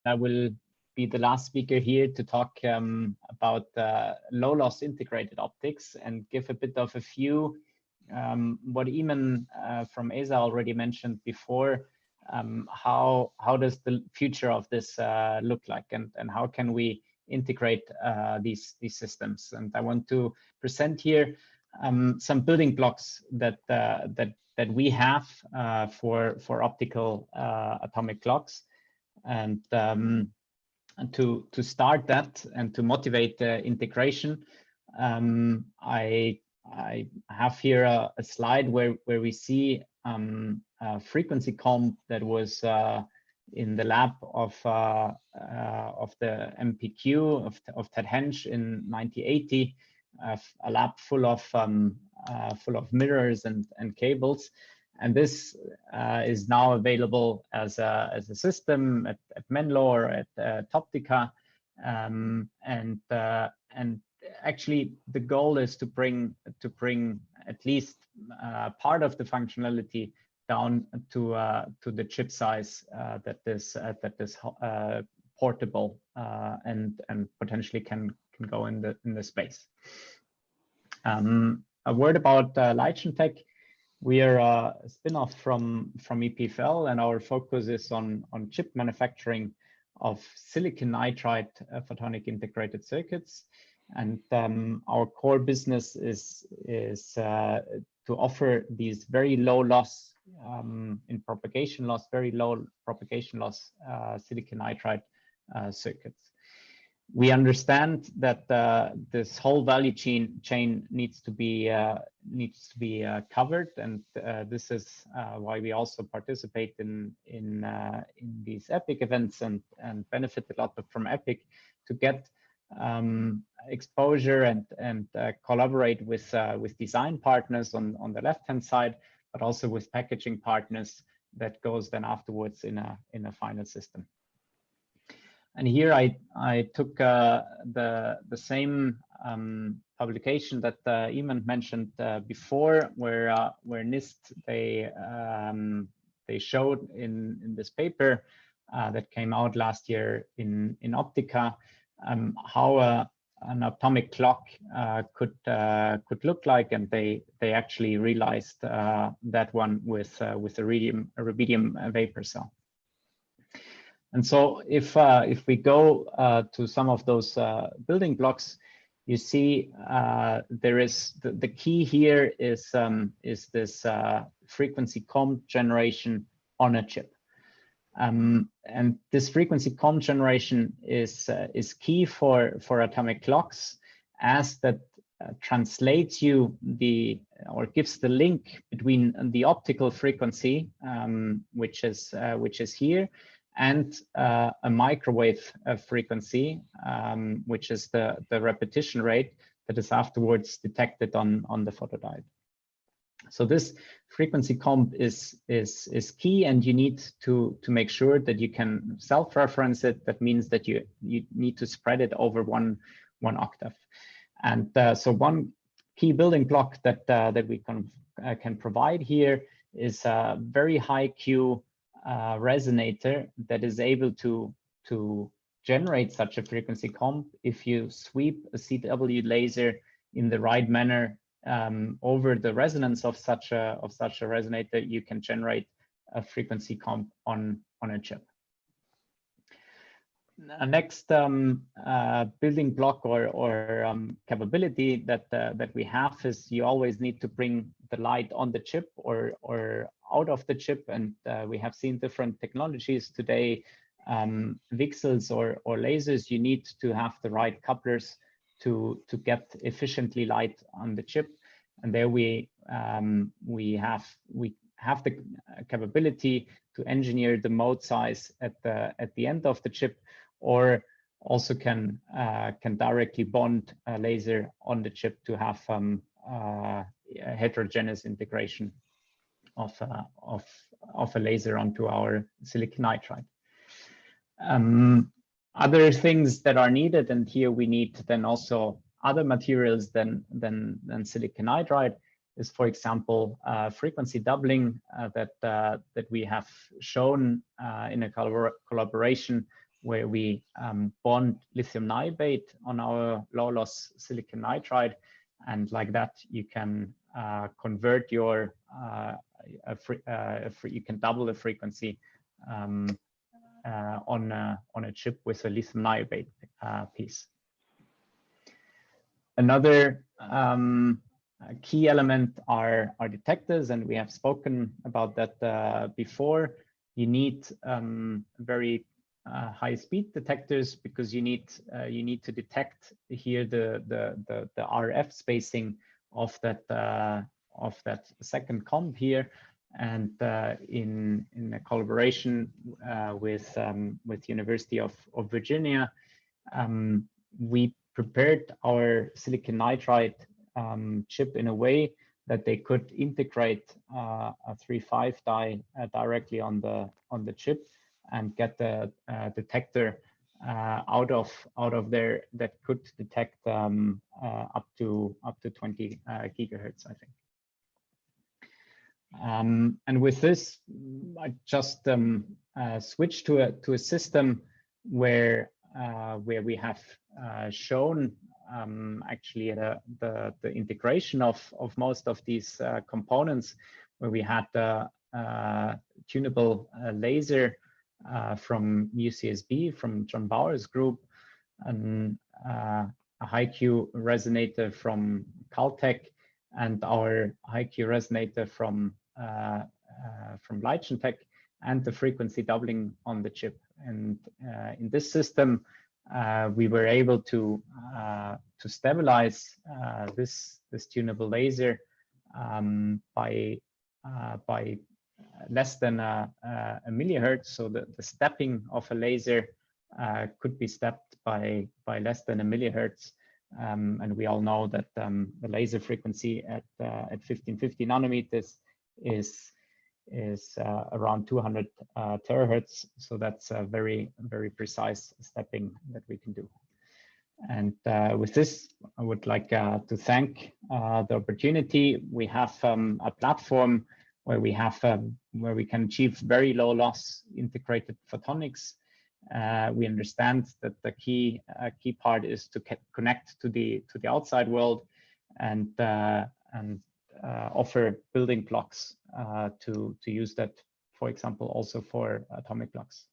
I will be the last speaker here to talk about low loss integrated optics and give a bit of a view what Eamon from ESA already mentioned before. How does the future of this look like, and how can we integrate these systems? And I want to present here some building blocks that we have for optical atomic clocks. And to start that and to motivate integration, I have here a slide where we see a frequency comb that was in the lab of the MPQ of Ted Hensch in 1980, a lab full of mirrors and cables. And this is now available as a system at Menlo or at Toptica, and actually the goal is to bring at least part of the functionality down to the chip size that is portable and potentially can go in the space. A word about LIGENTEC. We are a spin-off from EPFL, and our focus is on chip manufacturing of silicon nitride photonic integrated circuits. And our core business is to offer these very low loss in propagation loss, very low propagation loss silicon nitride circuits. We understand that this whole value chain needs to be covered, and this is why we also participate in these EPIC events and benefit a lot from EPIC to get exposure and collaborate with design partners on the left-hand side, but also with packaging partners that goes then afterwards in a final system. And here I took the same publication that Eamon mentioned before, where NIST they showed in this paper that came out last year in Optica how an atomic clock could look like, and they actually realized that one with a rubidium vapor cell. And so if we go to some of those building blocks, you see there is the key here is this frequency comb generation on a chip. And this frequency comb generation is key for atomic clocks, as that translates you or gives the link between the optical frequency, which is here, and a microwave frequency, which is the repetition rate that is afterwards detected on the photodiode. So this frequency comb is key, and you need to make sure that you can self-reference it. That means that you need to spread it over one octave. And so one key building block that we can provide here is a very high Q resonator that is able to generate such a frequency comb. If you sweep a CW laser in the right manner over the resonance of such a resonator, you can generate a frequency comb on a chip. Next building block or capability that we have is you always need to bring the light on the chip or out of the chip, and we have seen different technologies today, VCSELs or lasers. You need to have the right couplers to get efficiently light on the chip, and there we have the capability to engineer the mode size at the end of the chip, or also can directly bond a laser on the chip to have heterogeneous integration of a laser onto our silicon nitride. Other things that are needed, and here we need then also other materials than silicon nitride, is, for example, frequency doubling that we have shown in a collaboration where we bond lithium niobate on our low loss silicon nitride, and like that you can convert your you can double the frequency on a chip with a lithium niobate piece. Another key element are detectors, and we have spoken about that before. You need very high-speed detectors because you need to detect here the RF spacing of that second comb here, and in a collaboration with University of Virginia, we prepared our silicon nitride chip in a way that they could integrate a 3.5 die directly on the chip and get the detector out of there that could detect up to 20 gigahertz, I think. And with this, I just switched to a system where we have shown actually the integration of most of these components, where we had the tunable laser from UCSB, from John Bauer's group, and a high-Q resonator from Caltech, and our high-Q resonator from LIGENTEC, and the frequency doubling on the chip. And in this system, we were able to stabilize this tunable laser by less than a millihertz. So the stepping of a laser could be stepped by less than a millihertz. And we all know that the laser frequency at 1550 nanometers is around 200 terahertz. So that's a very precise stepping that we can do. And with this, I would like to thank the opportunity. We have a platform where we can achieve very low loss integrated photonics. We understand that the key part is to connect to the outside world and offer building blocks to use that, for example, also for atomic clocks.